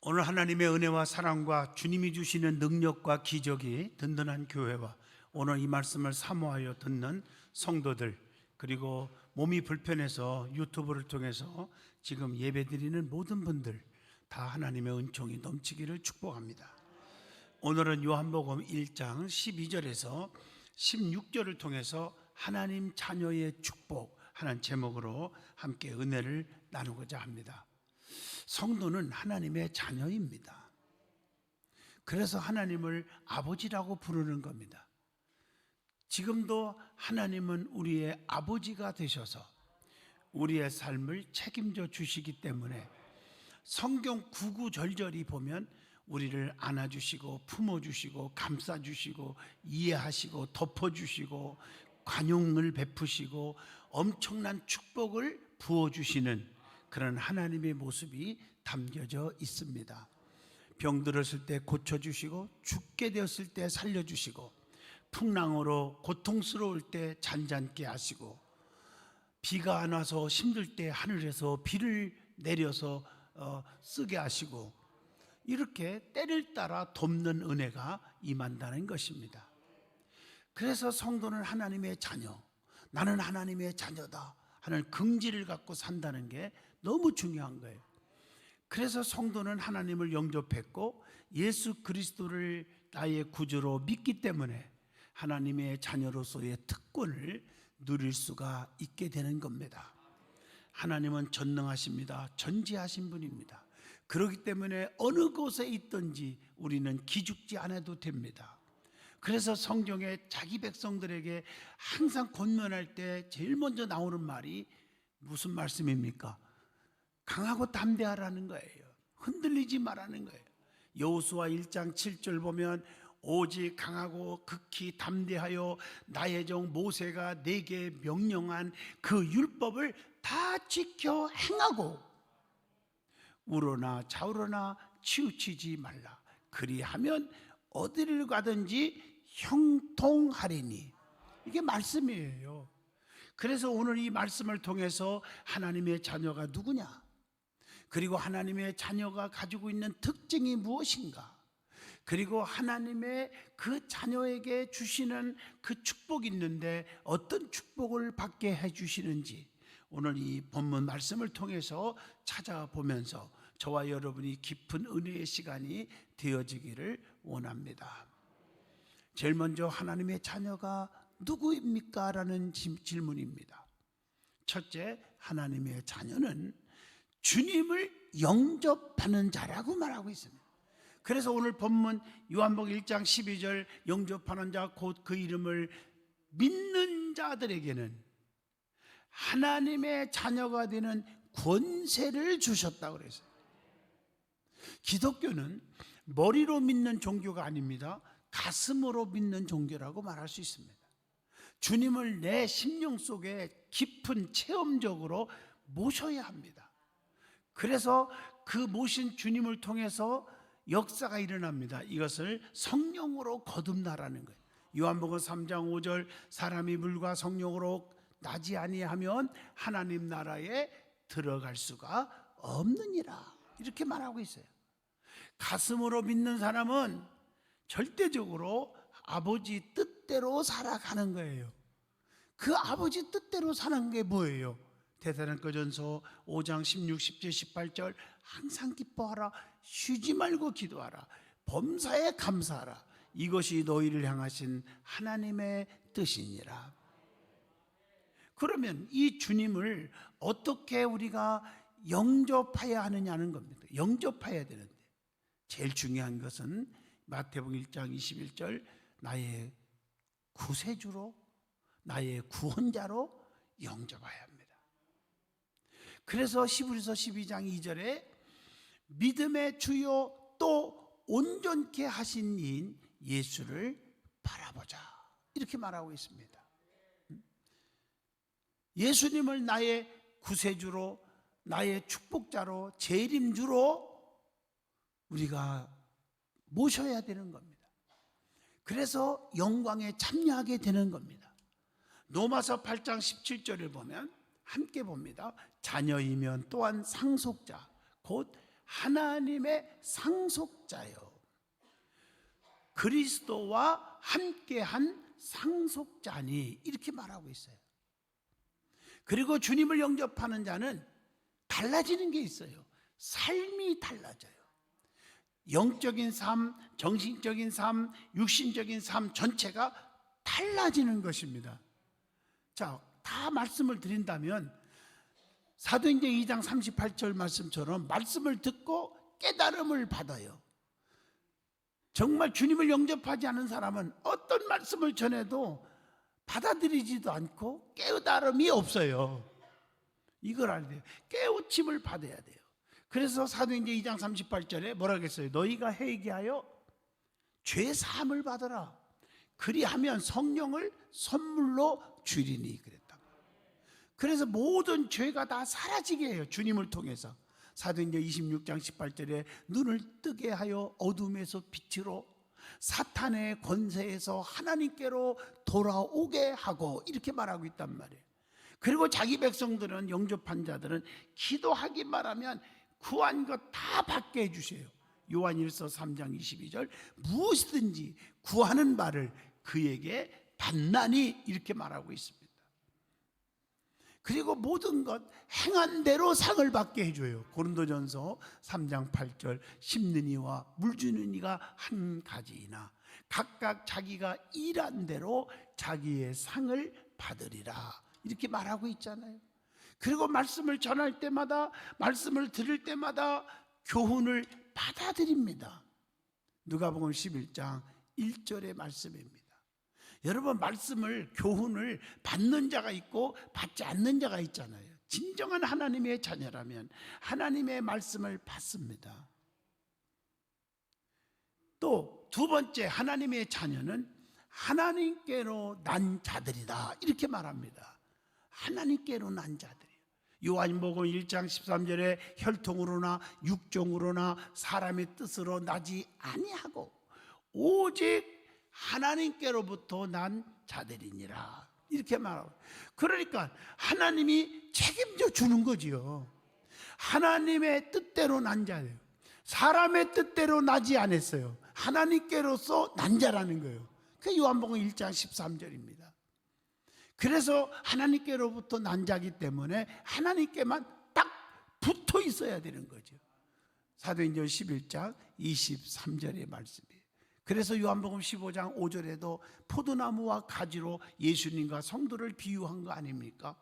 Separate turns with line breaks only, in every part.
오늘 하나님의 은혜와 사랑과 주님이 주시는 능력과 기적이 든든한 교회와 오늘 이 말씀을 사모하여 듣는 성도들, 그리고 몸이 불편해서 유튜브를 통해서 지금 예배드리는 모든 분들 다 하나님의 은총이 넘치기를 축복합니다. 오늘은 요한복음 1장 12절에서 16절을 통해서 하나님 자녀의 축복 하는 제목으로 함께 은혜를 나누고자 합니다. 성도는 하나님의 자녀입니다. 그래서 하나님을 아버지라고 부르는 겁니다. 지금도 하나님은 우리의 아버지가 되셔서 우리의 삶을 책임져 주시기 때문에 성경 구구절절히 보면 우리를 안아주시고 품어주시고 감싸주시고 이해하시고 덮어주시고 관용을 베푸시고 엄청난 축복을 부어주시는 그런 하나님의 모습이 담겨져 있습니다. 병들었을 때 고쳐주시고 죽게 되었을 때 살려주시고 풍랑으로 고통스러울 때 잔잔케 하시고 비가 안 와서 힘들 때 하늘에서 비를 내려서 쓰게 하시고 이렇게 때를 따라 돕는 은혜가 임한다는 것입니다. 그래서 성도는 하나님의 자녀, 나는 하나님의 자녀다 하는 긍지를 갖고 산다는 게 너무 중요한 거예요. 그래서 성도는 하나님을 영접했고 예수 그리스도를 나의 구주로 믿기 때문에 하나님의 자녀로서의 특권을 누릴 수가 있게 되는 겁니다. 하나님은 전능하십니다. 전지하신 분입니다. 그렇기 때문에 어느 곳에 있든지 우리는 기죽지 않아도 됩니다. 그래서 성경에 자기 백성들에게 항상 권면할 때 제일 먼저 나오는 말이 무슨 말씀입니까? 강하고 담대하라는 거예요. 흔들리지 말라는 거예요. 여호수아 1장 7절 보면 오직 강하고 극히 담대하여 나의 종 모세가 내게 명령한 그 율법을 다 지켜 행하고 우러나 좌우러나 치우치지 말라. 그리하면 어디를 가든지 형통하리니. 이게 말씀이에요. 그래서 오늘 이 말씀을 통해서 하나님의 자녀가 누구냐, 그리고 하나님의 자녀가 가지고 있는 특징이 무엇인가, 그리고 하나님의 그 자녀에게 주시는 그 축복이 있는데 어떤 축복을 받게 해주시는지 오늘 이 본문 말씀을 통해서 찾아보면서 저와 여러분이 깊은 은혜의 시간이 되어지기를 원합니다. 제일 먼저 하나님의 자녀가 누구입니까? 라는 질문입니다. 첫째, 하나님의 자녀는 주님을 영접하는 자라고 말하고 있습니다. 그래서 오늘 본문 요한복음 1장 12절 영접하는 자 곧 그 이름을 믿는 자들에게는 하나님의 자녀가 되는 권세를 주셨다고 그랬어요. 기독교는 머리로 믿는 종교가 아닙니다. 가슴으로 믿는 종교라고 말할 수 있습니다. 주님을 내 심령 속에 깊은 체험적으로 모셔야 합니다. 그래서 그 모신 주님을 통해서 역사가 일어납니다. 이것을 성령으로 거듭나라는 거예요. 요한복음 3장 5절 사람이 물과 성령으로 나지 아니하면 하나님 나라에 들어갈 수가 없느니라, 이렇게 말하고 있어요. 가슴으로 믿는 사람은 절대적으로 아버지 뜻대로 살아가는 거예요. 그 아버지 뜻대로 사는 게 뭐예요? 데살로니가전서 5장 16, 17, 18절 항상 기뻐하라, 쉬지 말고 기도하라, 범사에 감사하라, 이것이 너희를 향하신 하나님의 뜻이니라. 그러면 이 주님을 어떻게 우리가 영접해야 하느냐는 겁니다. 영접해야 되는데 제일 중요한 것은 마태복음 1장 21절 나의 구세주로, 나의 구원자로 영접해야 합니다. 그래서 히브리서 12장 2절에 믿음의 주요 또 온전케 하신 이인 예수를 바라보자, 이렇게 말하고 있습니다. 예수님을 나의 구세주로, 나의 축복자로, 재림주로 우리가 모셔야 되는 겁니다. 그래서 영광에 참여하게 되는 겁니다. 로마서 8장 17절을 보면 함께 봅니다. 자녀이면 또한 상속자 곧 하나님의 상속자요. 그리스도와 함께한 상속자니 이렇게 말하고 있어요. 그리고 주님을 영접하는 자는 달라지는 게 있어요. 삶이 달라져요. 영적인 삶, 정신적인 삶, 육신적인 삶 전체가 달라지는 것입니다. 자, 다 말씀을 드린다면 사도행전 2장 38절 말씀처럼 말씀을 듣고 깨달음을 받아요. 정말 주님을 영접하지 않은 사람은 어떤 말씀을 전해도 받아들이지도 않고 깨달음이 없어요. 이걸 알아야 돼요. 깨우침을 받아야 돼요. 그래서 사도행전 2장 38절에 뭐라고 했어요? 너희가 회개하여 죄 사함을 받아라. 그리하면 성령을 선물로 주리니 그랬다. 그래서 모든 죄가 다 사라지게 해요. 주님을 통해서. 사도행전 26장 18절에 눈을 뜨게 하여 어둠에서 빛으로 사탄의 권세에서 하나님께로 돌아오게 하고 이렇게 말하고 있단 말이에요. 그리고 자기 백성들은, 영접한 자들은 기도하기만 하면 구한 것 다 받게 해주세요. 요한일서 3장 22절 무엇이든지 구하는 바를 그에게 받나니 이렇게 말하고 있습니다. 그리고 모든 것 행한 대로 상을 받게 해줘요. 고린도전서 3장 8절 심는 이와 물 주는 이가 한 가지이나 각각 자기가 일한 대로 자기의 상을 받으리라 이렇게 말하고 있잖아요. 그리고 말씀을 전할 때마다, 말씀을 들을 때마다 교훈을 받아들입니다. 누가복음 11장 1절의 말씀입니다. 여러분, 말씀을, 교훈을 받는 자가 있고 받지 않는 자가 있잖아요. 진정한 하나님의 자녀라면 하나님의 말씀을 받습니다. 또 두 번째, 하나님의 자녀는 하나님께로 난 자들이다 이렇게 말합니다. 하나님께로 난 자들이에요. 요한복음 1장 13절에 혈통으로나 육종으로나 사람의 뜻으로 나지 아니하고 오직 하나님께로부터 난 자들이니라 이렇게 말하고, 그러니까 하나님이 책임져 주는 거지요. 하나님의 뜻대로 난 자예요. 사람의 뜻대로 나지 않았어요. 하나님께로서 난 자라는 거예요. 그게 요한복음 1장 13절입니다. 그래서 하나님께로부터 난 자기 때문에 하나님께만 딱 붙어 있어야 되는 거죠. 사도행전 11장 23절의 말씀이에요. 그래서 요한복음 15장 5절에도 포도나무와 가지로 예수님과 성도를 비유한 거 아닙니까?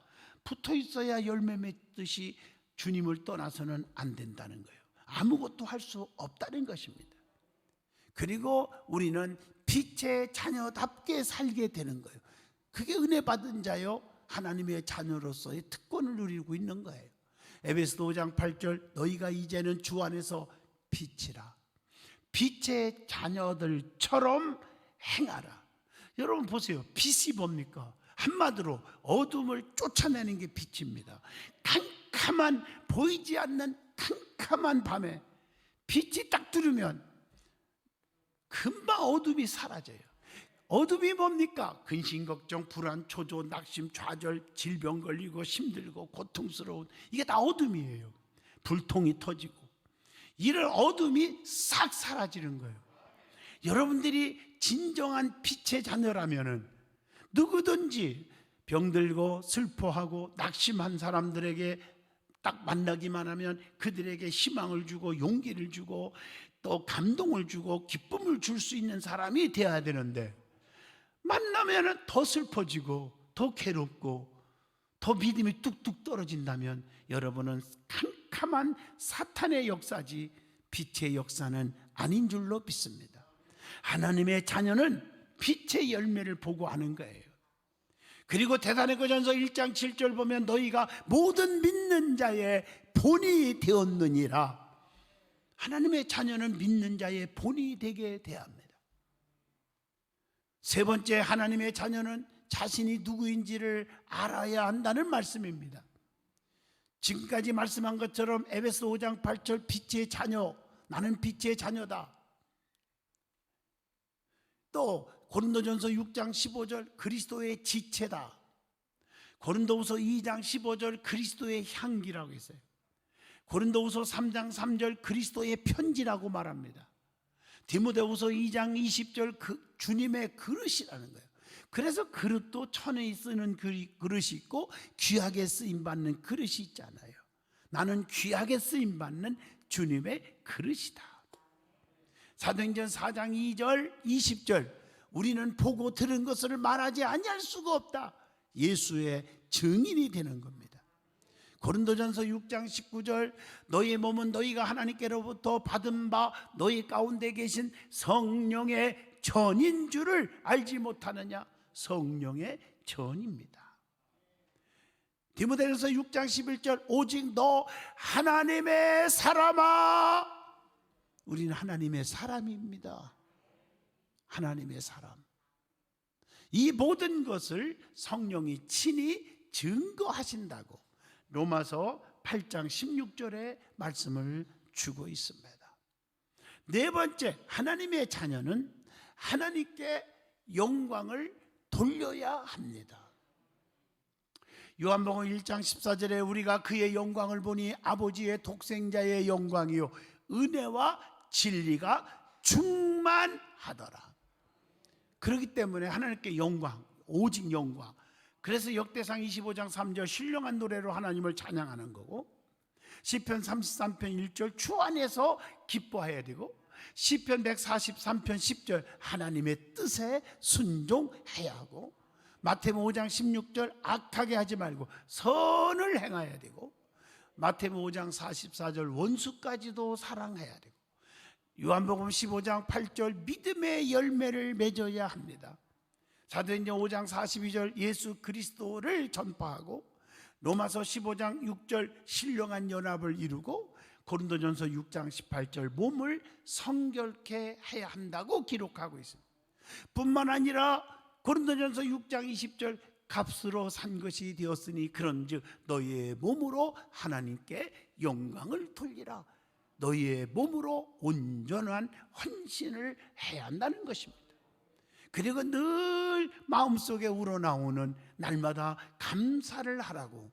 붙어 있어야 열매 맺듯이 주님을 떠나서는 안 된다는 거예요. 아무것도 할 수 없다는 것입니다. 그리고 우리는 빛의 자녀답게 살게 되는 거예요. 그게 은혜 받은 자요, 하나님의 자녀로서의 특권을 누리고 있는 거예요. 에베소서 5장 8절 너희가 이제는 주 안에서 빛이라. 빛의 자녀들처럼 행하라. 여러분 보세요. 빛이 뭡니까? 한마디로 어둠을 쫓아내는 게 빛입니다. 캄캄한, 보이지 않는 캄캄한 밤에 빛이 딱 들으면 금방 어둠이 사라져요. 어둠이 뭡니까? 근심, 걱정, 불안, 초조, 낙심, 좌절, 질병 걸리고 힘들고 고통스러운, 이게 다 어둠이에요. 불통이 터지고 이런 어둠이 싹 사라지는 거예요. 여러분들이 진정한 빛의 자녀라면은 누구든지 병들고 슬퍼하고 낙심한 사람들에게 딱 만나기만 하면 그들에게 희망을 주고 용기를 주고 또 감동을 주고 기쁨을 줄 수 있는 사람이 되어야 되는데, 만나면 더 슬퍼지고 더 괴롭고 더 믿음이 뚝뚝 떨어진다면 여러분은 캄캄한 사탄의 역사지 빛의 역사는 아닌 줄로 믿습니다. 하나님의 자녀는 빛의 열매를 보고 하는 거예요. 그리고 데살로니가전서 1장 7절 보면 너희가 모든 믿는 자의 본이 되었느니라. 하나님의 자녀는 믿는 자의 본이 되게 돼야 합니다. 세 번째, 하나님의 자녀는 자신이 누구인지를 알아야 한다는 말씀입니다. 지금까지 말씀한 것처럼 에베소 5장 8절 빛의 자녀, 나는 빛의 자녀다. 또 고린도전서 6장 15절 그리스도의 지체다. 고린도후서 2장 15절 그리스도의 향기라고 했어요. 고린도후서 3장 3절 그리스도의 편지라고 말합니다. 디모데후서 2장 20절 그 주님의 그릇이라는 거예요. 그래서 그릇도 천에 쓰는 그릇이 있고 귀하게 쓰임받는 그릇이 있잖아요. 나는 귀하게 쓰임받는 주님의 그릇이다. 사도행전 4장 2절 20절 우리는 보고 들은 것을 말하지 아니할 수가 없다. 예수의 증인이 되는 겁니다. 고린도전서 6장 19절 너희의 몸은 너희가 하나님께로부터 받은 바 너희 가운데 계신 성령의 전인 줄을 알지 못하느냐. 성령의 전입니다. 디모데전서 6장 11절 오직 너 하나님의 사람아. 우리는 하나님의 사람입니다. 하나님의 사람. 이 모든 것을 성령이 친히 증거하신다고 로마서 8장 16절에 말씀을 주고 있습니다. 네 번째, 하나님의 자녀는 하나님께 영광을 돌려야 합니다. 요한복음 1장 14절에 우리가 그의 영광을 보니 아버지의 독생자의 영광이요 은혜와 진리가 충만하더라. 그렇기 때문에 하나님께 영광, 오직 영광. 그래서 역대상 25장 3절 신령한 노래로 하나님을 찬양하는 거고, 시편 33편 1절 주 안에서 기뻐해야 되고, 시편 143편 10절 하나님의 뜻에 순종해야 하고, 마태복음 5장 16절 악하게 하지 말고 선을 행해야 되고, 마태복음 5장 44절 원수까지도 사랑해야 되고, 요한복음 15장 8절 믿음의 열매를 맺어야 합니다. 사도행전 5장 42절 예수 그리스도를 전파하고, 로마서 15장 6절 신령한 연합을 이루고, 고린도전서 6장 18절 몸을 성결케 해야 한다고 기록하고 있습니다. 뿐만 아니라 고린도전서 6장 20절 값으로 산 것이 되었으니 그런즉 너희의 몸으로 하나님께 영광을 돌리라. 너희의 몸으로 온전한 헌신을 해야 한다는 것입니다. 그리고 늘 마음속에 우러나오는 날마다 감사를 하라고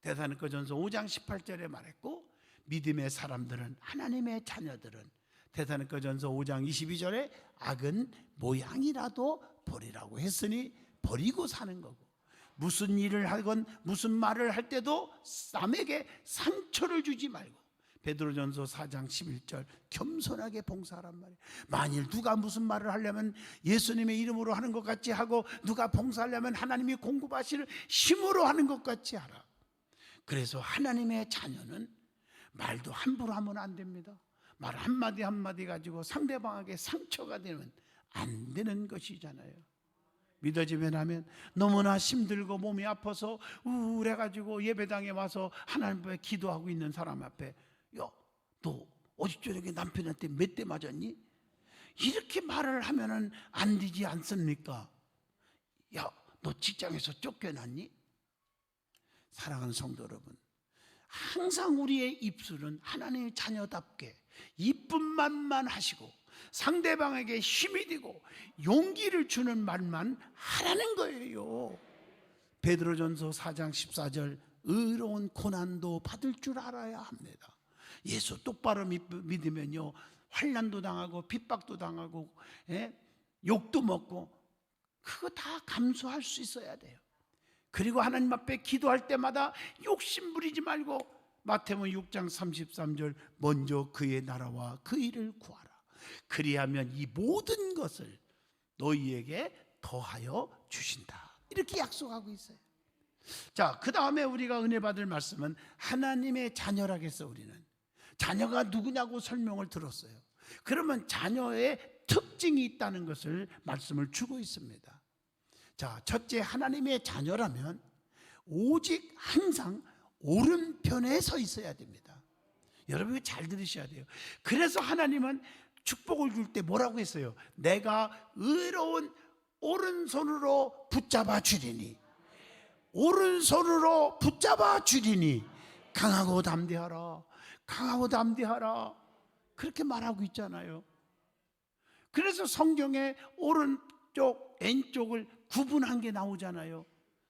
데살로니가전서 5장 18절에 말했고, 믿음의 사람들은, 하나님의 자녀들은 데살로니가전서 5장 22절에 악은 모양이라도 버리라고 했으니 버리고 사는 거고, 무슨 일을 하건 무슨 말을 할 때도 남에게 상처를 주지 말고, 베드로전서 4장 11절 겸손하게 봉사하란 말이에요. 만일 누가 무슨 말을 하려면 예수님의 이름으로 하는 것 같이 하고, 누가 봉사하려면 하나님이 공급하시는 힘으로 하는 것 같이 하라. 그래서 하나님의 자녀는 말도 함부로 하면 안 됩니다. 말 한마디 한마디 가지고 상대방에게 상처가 되면 안 되는 것이잖아요. 믿어지면 하면, 너무나 힘들고 몸이 아파서 우울해가지고 예배당에 와서 하나님 앞에 기도하고 있는 사람 앞에, 야, 너 어제 저녁에 남편한테 몇 대 맞았니? 이렇게 말을 하면은 안 되지 않습니까? 야, 너 직장에서 쫓겨났니? 사랑하는 성도 여러분, 항상 우리의 입술은 하나님의 자녀답게 이쁜 말만 하시고 상대방에게 힘이 되고 용기를 주는 말만 하라는 거예요. 베드로전서 4장 14절 의로운 고난도 받을 줄 알아야 합니다. 예수 똑바로 믿으면요, 환난도 당하고 핍박도 당하고 욕도 먹고 그거 다 감수할 수 있어야 돼요. 그리고 하나님 앞에 기도할 때마다 욕심 부리지 말고 마태복음 6장 33절 먼저 그의 나라와 그 일을 구하라. 그리하면 이 모든 것을 너희에게 더하여 주신다. 이렇게 약속하고 있어요. 자, 그 다음에 우리가 은혜 받을 말씀은 하나님의 자녀라겠어. 우리는 자녀가 누구냐고 설명을 들었어요. 그러면 자녀의 특징이 있다는 것을 말씀을 주고 있습니다. 자, 첫째, 하나님의 자녀라면 오직 항상 오른편에 서 있어야 됩니다. 여러분 잘 들으셔야 돼요. 그래서 하나님은 축복을 줄 때 뭐라고 했어요? 내가 의로운 오른손으로 붙잡아 주리니, 오른손으로 붙잡아 주리니 강하고 담대하라, 강하고 담대하라, 그렇게 말하고 있잖아요. 그래서 성경에 오른쪽 왼쪽을 구분한 게 나오잖아요.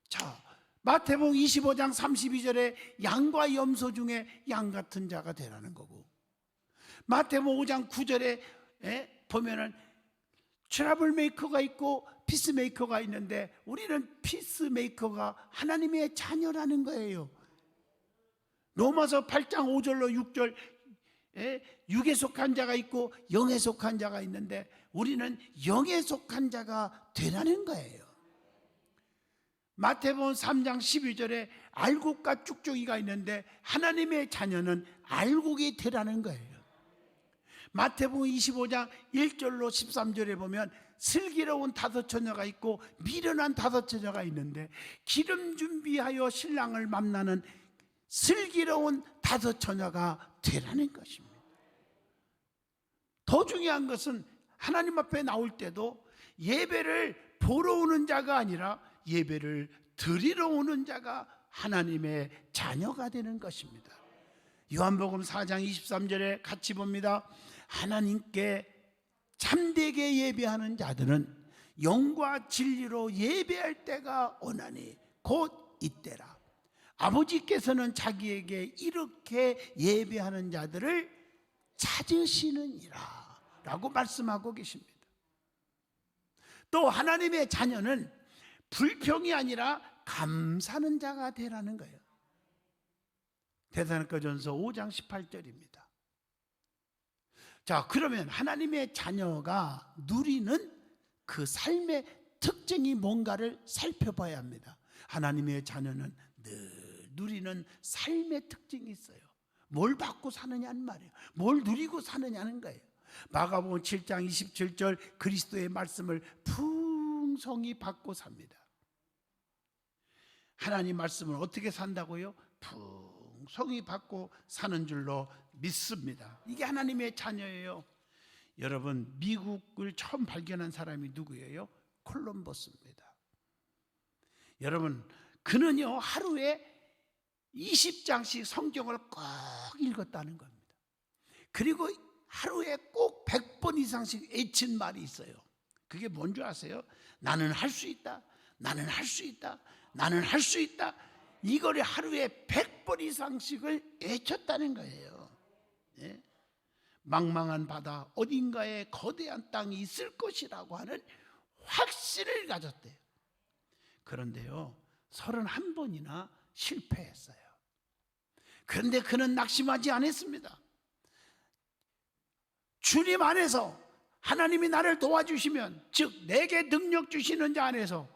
자, 마태복음 25장 32절에 양과 염소 중에 양 같은 자가 되라는 거고, 마태복음 5장 9절에 보면은 트러블 메이커가 있고 피스 메이커가 있는데, 우리는 피스 메이커가 하나님의 자녀라는 거예요. 로마서 8장 5절로 6절, 육에 속한 자가 있고 영에 속한 자가 있는데, 우리는 영에 속한 자가 되라는 거예요. 마태복음 3장 12절에 알곡과 쭉쭉이가 있는데, 하나님의 자녀는 알곡이 되라는 거예요. 마태복음 25장 1절로 13절에 보면 슬기로운 5 처녀가 있고 미련한 5 처녀가 있는데, 기름 준비하여 신랑을 만나는 슬기로운 5 처녀가 되라는 것입니다. 더 중요한 것은 하나님 앞에 나올 때도 예배를 보러 오는 자가 아니라 예배를 드리러 오는 자가 하나님의 자녀가 되는 것입니다. 요한복음 4장 23절에 같이 봅니다. 하나님께 참되게 예배하는 자들은 영과 진리로 예배할 때가 오나니 곧 이때라. 아버지께서는 자기에게 이렇게 예배하는 자들을 찾으시느니라 라고 말씀하고 계십니다. 또 하나님의 자녀는 불평이 아니라 감사하는 자가 되라는 거예요. 데살로니가전서 5장 18절입니다. 자, 그러면 하나님의 자녀가 누리는 그 삶의 특징이 뭔가를 살펴봐야 합니다. 하나님의 자녀는 늘 누리는 삶의 특징이 있어요. 뭘 받고 사느냐는 말이에요. 뭘 누리고 사느냐는 거예요. 마가복음 7장 27절, 그리스도의 말씀을 풍성히 받고 삽니다. 하나님 말씀을 어떻게 산다고요? 풍성히 받고 사는 줄로 믿습니다. 이게 하나님의 자녀예요. 여러분, 미국을 처음 발견한 사람이 누구예요? 콜럼버스입니다. 여러분, 그는요 하루에 20장씩 성경을 꼭 읽었다는 겁니다. 그리고 하루에 꼭 100번 이상씩 외친 말이 있어요. 그게 뭔 줄 아세요? 나는 할 수 있다, 나는 할 수 있다, 나는 할 수 있다. 이거를 하루에 100번 이상씩을 외쳤다는 거예요. 예? 망망한 바다 어딘가에 거대한 땅이 있을 것이라고 하는 확신을 가졌대요. 그런데요 31번이나 실패했어요. 그런데 그는 낙심하지 않았습니다. 주님 안에서, 하나님이 나를 도와주시면, 즉 내게 능력 주시는 자 안에서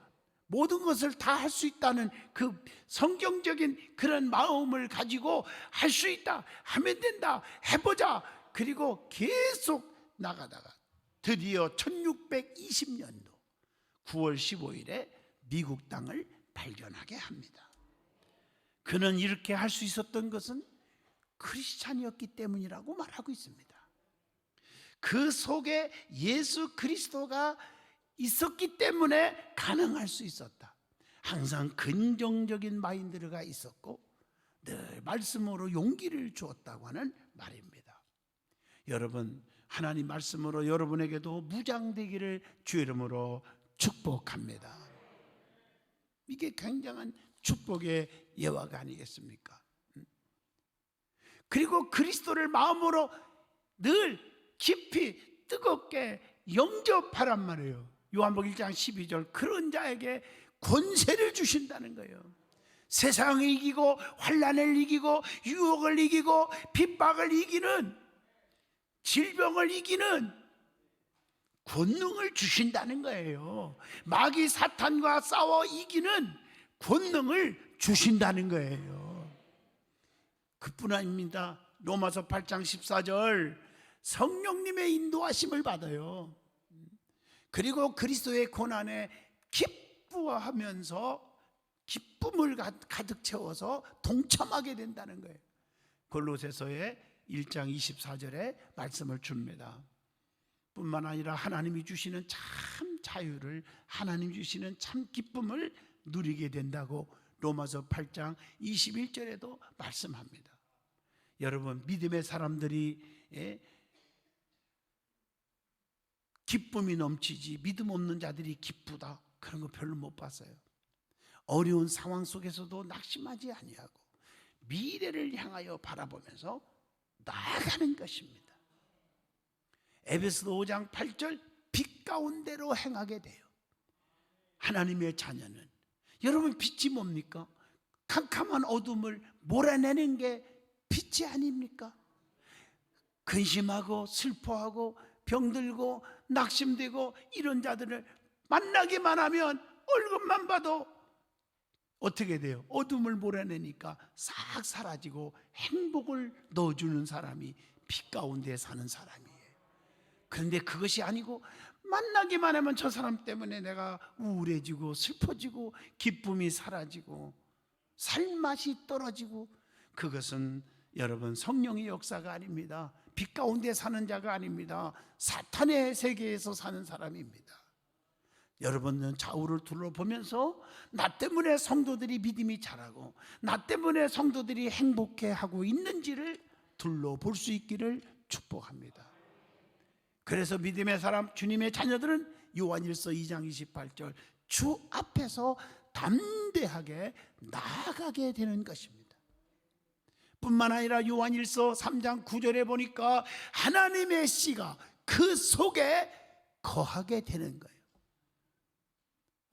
모든 것을 다 할 수 있다는 그 성경적인 그런 마음을 가지고 할 수 있다, 하면 된다, 해보자. 그리고 계속 나가다가 드디어 1620년도 9월 15일에 미국 땅을 발견하게 합니다. 그는 이렇게 할 수 있었던 것은 크리스찬이었기 때문이라고 말하고 있습니다. 그 속에 예수 그리스도가 있었기 때문에 가능할 수 있었다. 항상 긍정적인 마인드가 있었고 늘 말씀으로 용기를 주었다고 하는 말입니다. 여러분, 하나님 말씀으로 여러분에게도 무장되기를 주의 이름으로 축복합니다. 이게 굉장한 축복의 예화가 아니겠습니까? 그리고 그리스도를 마음으로 늘 깊이 뜨겁게 영접하란 말이에요. 요한복음 1장 12절, 그런 자에게 권세를 주신다는 거예요. 세상을 이기고 환난을 이기고 유혹을 이기고 핍박을 이기는, 질병을 이기는 권능을 주신다는 거예요. 마귀 사탄과 싸워 이기는 권능을 주신다는 거예요. 그뿐 아닙니다. 로마서 8장 14절, 성령님의 인도하심을 받아요. 그리고 그리스도의 고난에 기뻐하면서 기쁨을 가득 채워서 동참하게 된다는 거예요. 골로새서의 1장 24절에 말씀을 줍니다. 뿐만 아니라 하나님이 주시는 참 자유를, 하나님 주시는 참 기쁨을 누리게 된다고 로마서 8장 21절에도 말씀합니다. 여러분, 믿음의 사람들이 기쁨이 넘치지 믿음 없는 자들이 기쁘다, 그런 거 별로 못 봤어요. 어려운 상황 속에서도 낙심하지 아니하고 미래를 향하여 바라보면서 나아가는 것입니다. 에베소서 5장 8절, 빛 가운데로 행하게 돼요. 하나님의 자녀는, 여러분 빛이 뭡니까? 캄캄한 어둠을 몰아내는 게 빛이 아닙니까? 근심하고 슬퍼하고 병들고 낙심되고 이런 자들을 만나기만 하면 얼굴만 봐도 어떻게 돼요? 어둠을 몰아내니까 싹 사라지고 행복을 넣어주는 사람이 빛 가운데 사는 사람이에요. 그런데 그것이 아니고 만나기만 하면 저 사람 때문에 내가 우울해지고 슬퍼지고 기쁨이 사라지고 살맛이 떨어지고, 그것은 여러분 성령의 역사가 아닙니다. 빛 가운데 사는 자가 아닙니다. 사탄의 세계에서 사는 사람입니다. 여러분은 좌우를 둘러보면서 나 때문에 성도들이 믿음이 자라고 나 때문에 성도들이 행복해하고 있는지를 둘러볼 수 있기를 축복합니다. 그래서 믿음의 사람, 주님의 자녀들은 요한일서 2장 28절 주 앞에서 담대하게 나아가게 되는 것입니다. 뿐만 아니라 요한일서 3장 9절에 보니까 하나님의 씨가 그 속에 거하게 되는 거예요.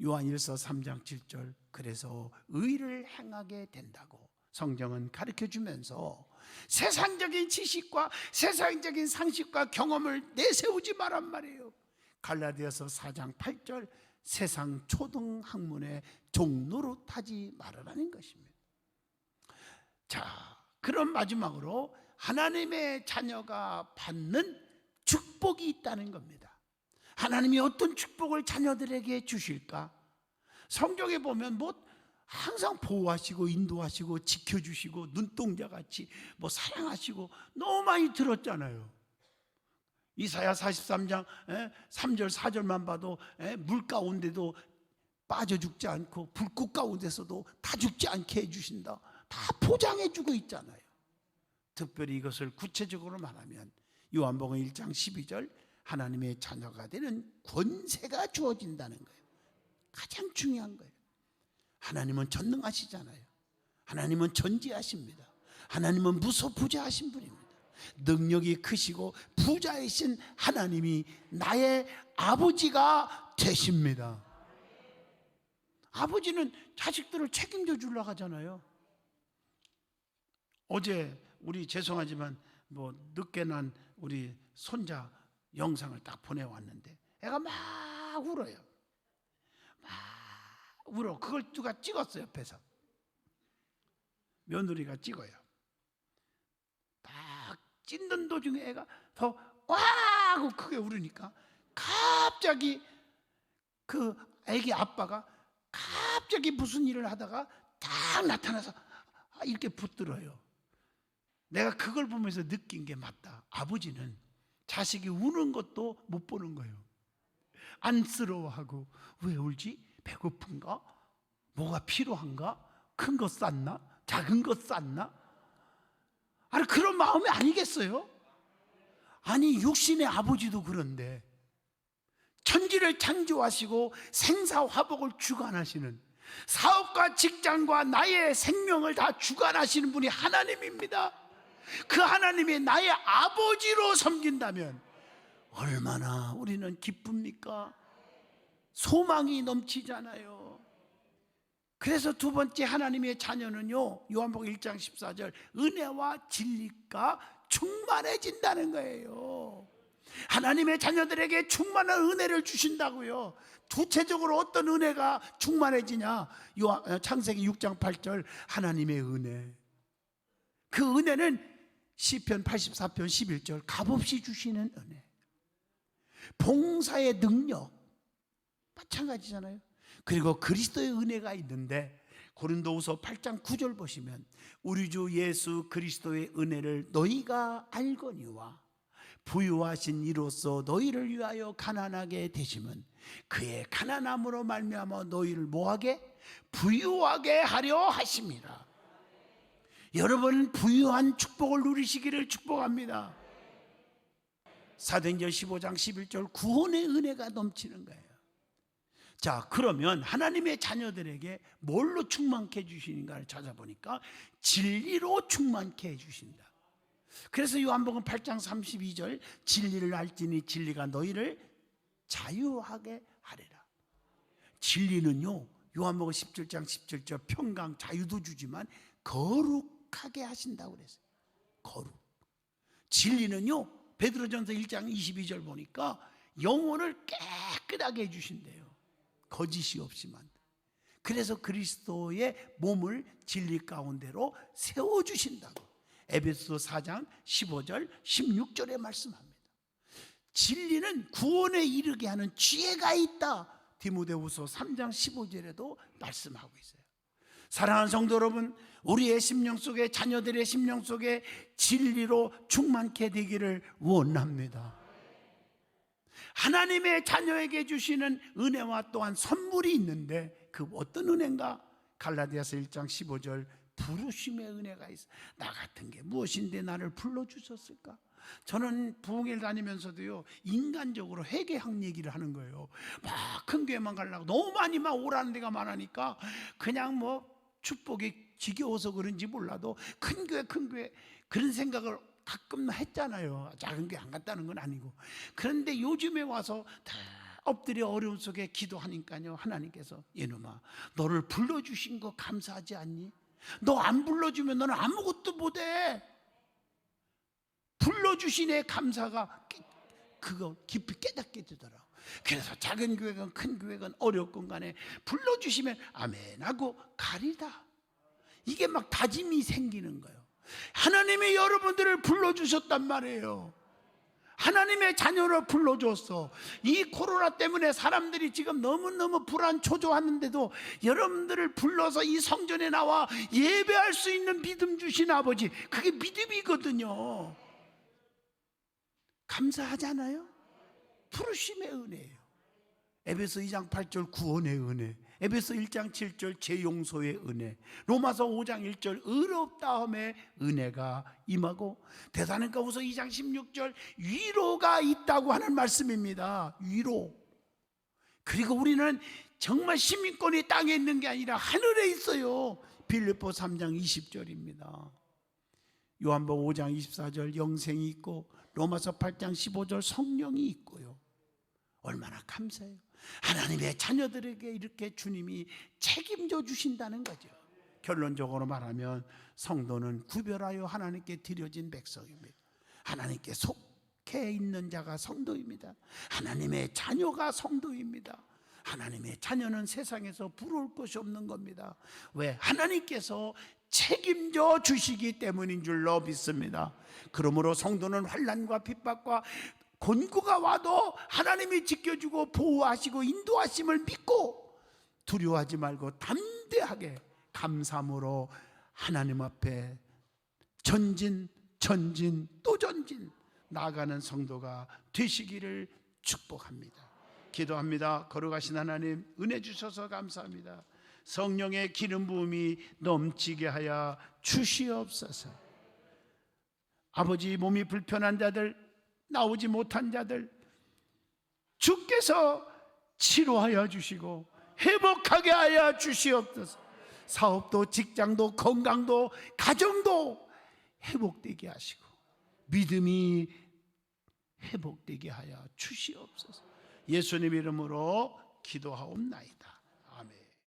요한일서 3장 7절, 그래서 의를 행하게 된다고 성경은 가르쳐주면서 세상적인 지식과 세상적인 상식과 경험을 내세우지 말란 말이에요. 갈라디아서 4장 8절, 세상 초등 학문의 종로로 타지 말으라는 것입니다. 자, 그럼 마지막으로 하나님의 자녀가 받는 축복이 있다는 겁니다. 하나님이 어떤 축복을 자녀들에게 주실까? 성경에 보면 항상 보호하시고 인도하시고 지켜주시고 눈동자같이 사랑하시고 너무 많이 들었잖아요. 이사야 43장 3절 4절만 봐도 물 가운데도 빠져 죽지 않고 불꽃 가운데서도 다 죽지 않게 해주신다, 다 포장해 주고 있잖아요. 특별히 이것을 구체적으로 말하면 요한복음 1장 12절, 하나님의 자녀가 되는 권세가 주어진다는 거예요. 가장 중요한 거예요. 하나님은 전능하시잖아요. 하나님은 전지하십니다. 하나님은 무소부재하신 분입니다. 능력이 크시고 부자이신 하나님이 나의 아버지가 되십니다. 아버지는 자식들을 책임져 주려고 하잖아요. 어제 우리 죄송하지만 늦게 난 우리 손자 영상을 딱 보내왔는데 애가 막 울어요. 막 울어. 그걸 누가 찍었어요. 옆에서 며느리가 찍어요. 딱 찢는 도중에 애가 더 와 하고 크게 울으니까 갑자기 그 애기 아빠가 갑자기 무슨 일을 하다가 딱 나타나서 이렇게 붙들어요. 내가 그걸 보면서 느낀 게 맞다. 아버지는 자식이 우는 것도 못 보는 거예요. 안쓰러워하고 왜 울지? 배고픈가? 뭐가 필요한가? 큰 거 쌌나? 작은 거 쌌나? 아니 그런 마음이 아니겠어요? 아니 육신의 아버지도 그런데 천지를 창조하시고 생사화복을 주관하시는, 사업과 직장과 나의 생명을 다 주관하시는 분이 하나님입니다. 그 하나님이 나의 아버지로 섬긴다면 얼마나 우리는 기쁩니까? 소망이 넘치잖아요. 그래서 두 번째 하나님의 자녀는요, 요한복음 1장 14절, 은혜와 진리가 충만해진다는 거예요. 하나님의 자녀들에게 충만한 은혜를 주신다고요. 구체적으로 어떤 은혜가 충만해지냐? 창세기 6장 8절, 하나님의 은혜. 그 은혜는 시편 84편 11절, 값없이 주시는 은혜. 봉사의 능력 마찬가지잖아요. 그리고 그리스도의 은혜가 있는데 고린도후서 8장 9절 보시면 우리 주 예수 그리스도의 은혜를 너희가 알거니와 부유하신 이로써 너희를 위하여 가난하게 되심은 그의 가난함으로 말미암아 너희를 뭐하게? 부유하게 하려 하심이라. 여러분 부유한 축복을 누리시기를 축복합니다. 사도행전 15장 11절, 구원의 은혜가 넘치는 거예요. 자, 그러면 하나님의 자녀들에게 뭘로 충만케 해주시는가를 찾아보니까 진리로 충만케 해주신다. 그래서 요한복음 8장 32절, 진리를 알지니 진리가 너희를 자유하게 하리라. 진리는요, 요한복음 17장 17절 평강 자유도 주지만 거룩하게 하신다고 그랬어요. 거룩. 진리는요, 베드로전서 1장 22절 보니까 영혼을 깨끗하게 해주신대요. 거짓이 없이만. 그래서 그리스도의 몸을 진리 가운데로 세워주신다고 에베소 4장 15절 16절에 말씀합니다. 진리는 구원에 이르게 하는 지혜가 있다. 디모데후서 3장 15절에도 말씀하고 있어요. 사랑하는 성도 여러분, 우리의 심령 속에, 자녀들의 심령 속에 진리로 충만케 되기를 원합니다. 하나님의 자녀에게 주시는 은혜와 또한 선물이 있는데 그 어떤 은혜인가? 갈라디아서 1장 15절 부르심의 은혜가 있어. 나 같은 게 무엇인데 나를 불러주셨을까? 저는 부흥회를 다니면서도요, 인간적으로 회개학 얘기를 하는 거예요. 막 큰 교회만 가려고 너무 많이 막 오라는 데가 많으니까 그냥 뭐 축복이 지겨워서 그런지 몰라도 큰 교회 그런 생각을 가끔 했잖아요. 작은 교회 안 갔다는 건 아니고. 그런데 요즘에 와서 다 엎드려 어려움 속에 기도하니까요, 하나님께서 이놈아, 너를 불러주신 거 감사하지 않니? 너 안 불러주면 너는 아무것도 못해. 불러주신 애 감사가 그거 깊이 깨닫게 되더라고. 그래서 작은 교회건 큰 교회건 어렵건 간에 불러주시면 아멘 하고 가리다. 이게 막 다짐이 생기는 거예요. 하나님이 여러분들을 불러주셨단 말이에요. 하나님의 자녀로 불러줬어. 이 코로나 때문에 사람들이 지금 너무너무 불안초조하는데도 여러분들을 불러서 이 성전에 나와 예배할 수 있는 믿음 주신 아버지, 그게 믿음이거든요. 감사하잖아요. 부르심의 은혜예요. 에베소 2장 8절 구원의 은혜, 에베소 1장 7절 재용서의 은혜, 로마서 5장 1절 의롭다함의 은혜가 임하고, 데살로니가후서 2장 16절 위로가 있다고 하는 말씀입니다. 위로. 그리고 우리는 정말 시민권이 땅에 있는 게 아니라 하늘에 있어요. 빌립보 3장 20절입니다. 요한복음 5장 24절 영생이 있고, 로마서 8장 15절 성령이 있고요. 얼마나 감사해요. 하나님의 자녀들에게 이렇게 주님이 책임져 주신다는 거죠. 결론적으로 말하면 성도는 구별하여 하나님께 드려진 백성입니다. 하나님께 속해 있는 자가 성도입니다. 하나님의 자녀가 성도입니다. 하나님의 자녀는 세상에서 부러울 것이 없는 겁니다. 왜? 하나님께서 책임져 주시기 때문인 줄로 믿습니다. 그러므로 성도는 환난과 핍박과 곤고가 와도 하나님이 지켜주고 보호하시고 인도하심을 믿고 두려워하지 말고 담대하게 감사함으로 하나님 앞에 전진 또 전진 나아가는 성도가 되시기를 축복합니다. 기도합니다. 거룩하신 하나님, 은혜 주셔서 감사합니다. 성령의 기름 부음이 넘치게 하여 주시옵소서. 아버지, 몸이 불편한 자들, 나오지 못한 자들 주께서 치료하여 주시고 회복하게 하여 주시옵소서. 사업도 직장도 건강도 가정도 회복되게 하시고 믿음이 회복되게 하여 주시옵소서. 예수님 이름으로 기도하옵나이다.